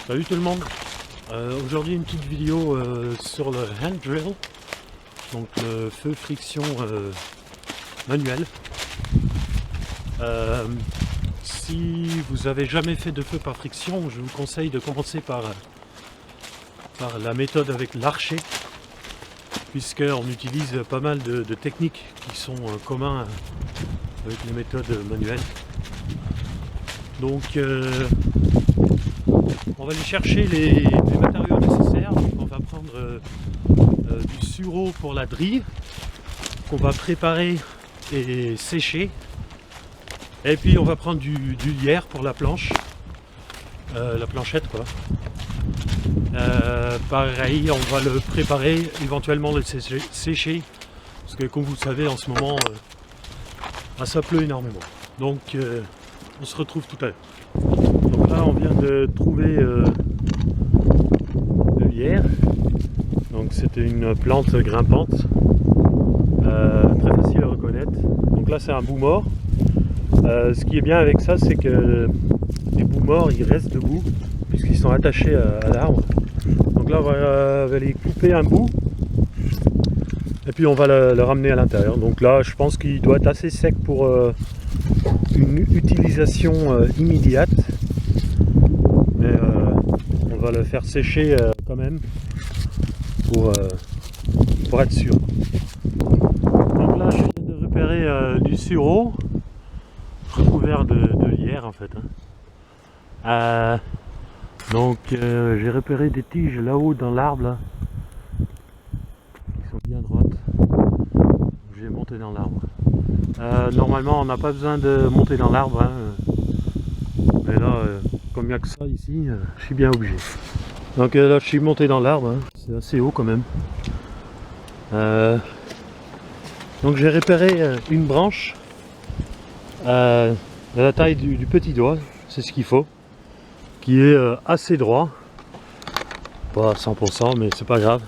Salut tout le monde. Aujourd'hui une petite vidéo sur le hand drill, donc le feu friction manuel. Si vous avez jamais fait de feu par friction, je vous conseille de commencer par la méthode avec l'archet, puisqu'on utilise pas mal de techniques qui sont communs avec les méthodes manuelles. Donc on va aller chercher les matériaux nécessaires. Donc on va prendre du sureau pour la drille qu'on va préparer et sécher, et puis on va prendre du lierre pour la planche, la planchette quoi. Pareil, on va le préparer, éventuellement le sécher, parce que comme vous le savez en ce moment ça pleut énormément. Donc on se retrouve tout à l'heure. Donc là on vient de trouver le lierre. Donc c'était une plante grimpante, très facile à reconnaître. Donc là c'est un bout mort. Ce qui est bien avec ça, c'est que les bouts morts ils restent debout puisqu'ils sont attachés à l'arbre. Donc là on va aller couper un bout et puis on va le ramener à l'intérieur. Donc là je pense qu'il doit être assez sec pour une utilisation immédiate, mais on va le faire sécher quand même pour être sûr. Donc là je viens de repérer du sureau recouvert de lierre en fait. Donc j'ai repéré des tiges là-haut dans l'arbre là, qui sont bien droites. J'ai monté dans l'arbre. Normalement on n'a pas besoin de monter dans l'arbre, hein. Mais là comme il n'y a que ça ici, je suis bien obligé. Donc là je suis monté dans l'arbre, hein. C'est assez haut quand même. Donc j'ai repéré une branche de la taille du petit doigt, c'est ce qu'il faut, qui est assez droit, pas à 100% mais c'est pas grave.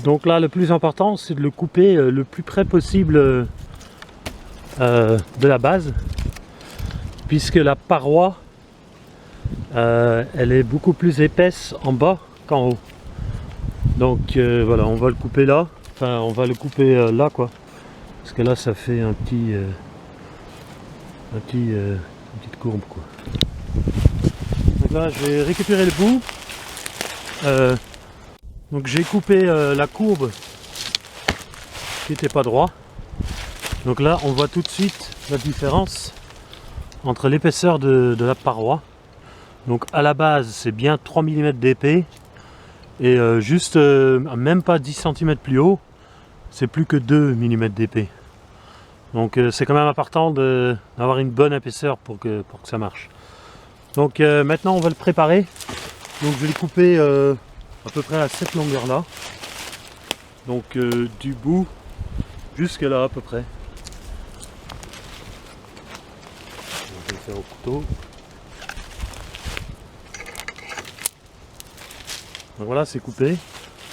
Donc là le plus important c'est de le couper le plus près possible de la base, puisque la paroi elle est beaucoup plus épaisse en bas qu'en haut. Donc voilà, on va le couper là, enfin on va le couper là quoi, parce que là ça fait une petite courbe quoi. Donc là j'ai récupéré le bout, donc j'ai coupé la courbe qui n'était pas droit. Donc là on voit tout de suite la différence entre l'épaisseur de la paroi. Donc à la base c'est bien 3 mm d'épais, et juste même pas 10 cm plus haut c'est plus que 2 mm d'épais. Donc c'est quand même important d'avoir une bonne épaisseur pour que ça marche. Donc maintenant on va le préparer. Donc je vais le couper à peu près à cette longueur là, donc du bout jusque là à peu près. On va le faire au couteau. Donc voilà, c'est coupé.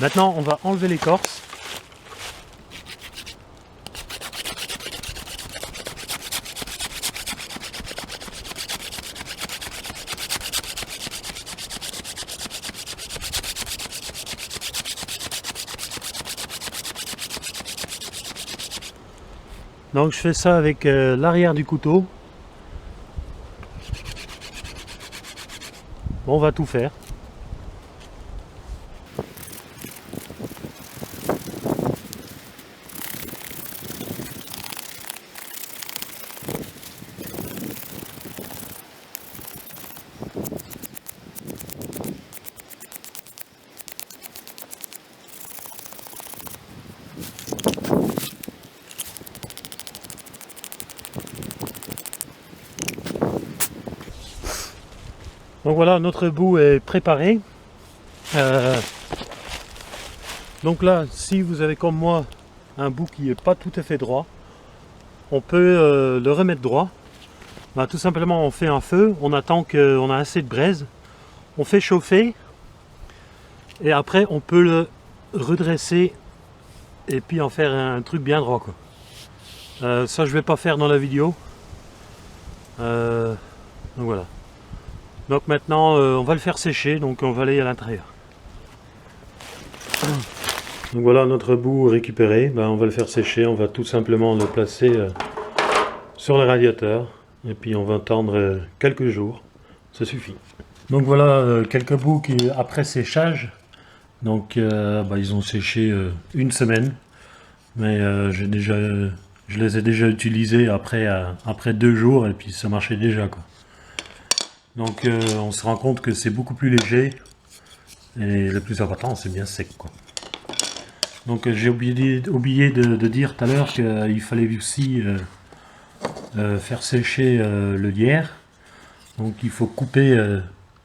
Maintenant on va enlever l'écorce. Donc je fais ça avec l'arrière du couteau. Bon, on va tout faire. Donc voilà, notre bout est préparé. Donc là, si vous avez comme moi un bout qui n'est pas tout à fait droit, on peut le remettre droit. Ben, tout simplement on fait un feu, on attend qu'on a assez de braise, on fait chauffer, et après on peut le redresser et puis en faire un truc bien droit quoi. Ça je vais pas faire dans la vidéo. Donc voilà. Donc maintenant on va le faire sécher, donc on va aller à l'intérieur. Donc voilà notre bout récupéré, ben, on va le faire sécher, on va tout simplement le placer sur le radiateur et puis on va attendre quelques jours, ça suffit. Donc voilà quelques bouts qui après séchage, donc ils ont séché une semaine, mais je les ai déjà utilisés après 2 jours et puis ça marchait déjà quoi. Donc on se rend compte que c'est beaucoup plus léger et le plus important c'est bien sec quoi. Donc j'ai oublié de dire tout à l'heure qu'il fallait aussi faire sécher le lierre. Donc il faut couper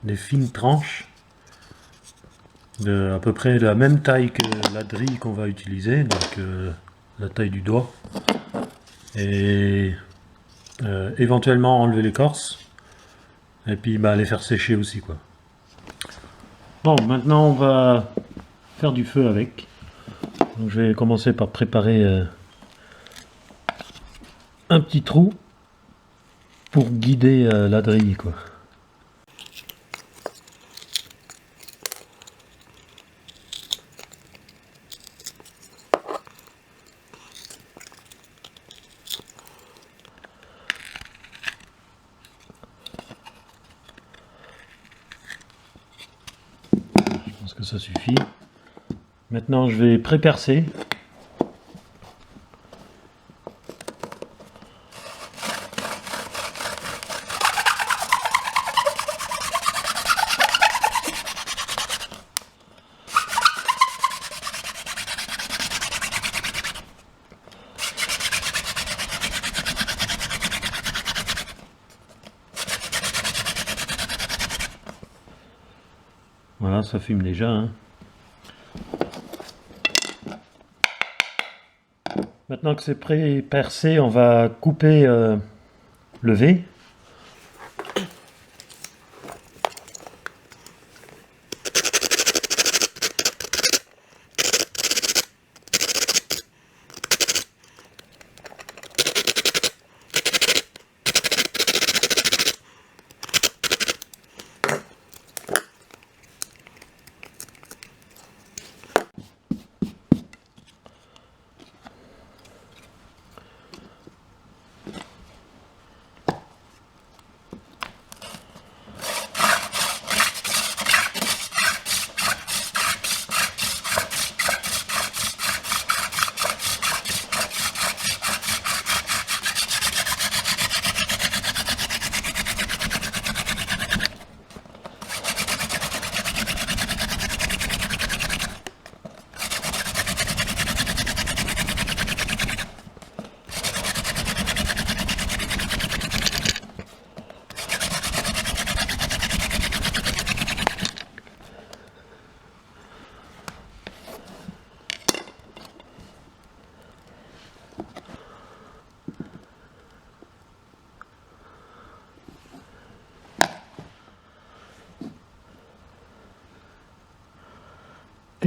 des fines tranches de à peu près de la même taille que la drille qu'on va utiliser, donc la taille du doigt, et éventuellement enlever l'écorce et puis les faire sécher aussi quoi. Bon, maintenant on va faire du feu avec. Donc je vais commencer par préparer un petit trou pour guider la drille quoi. Je pense que ça suffit. Maintenant je vais pré-percer. Voilà, ça fume déjà, hein. Maintenant que c'est pré-percé, on va couper le V.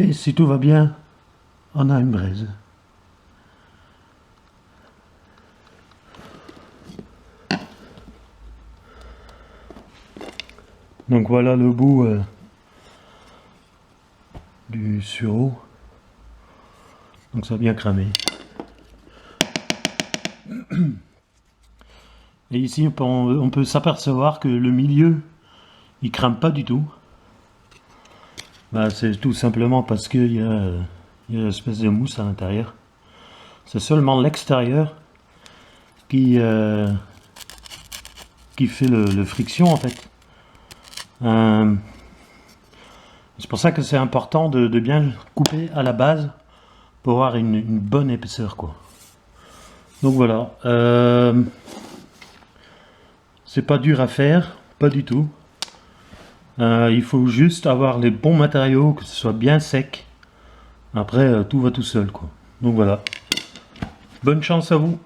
Et si tout va bien, on a une braise. Donc voilà le bout du sureau. Donc ça a bien cramé. Et ici on peut s'apercevoir que le milieu il crame pas du tout. C'est tout simplement parce qu'il y a une espèce de mousse à l'intérieur. C'est seulement l'extérieur qui fait le friction en fait. C'est pour ça que c'est important de bien couper à la base pour avoir une bonne épaisseur quoi. Donc voilà, c'est pas dur à faire, pas du tout. Il faut juste avoir les bons matériaux, que ce soit bien sec. Après tout va tout seul quoi. Donc voilà, bonne chance à vous.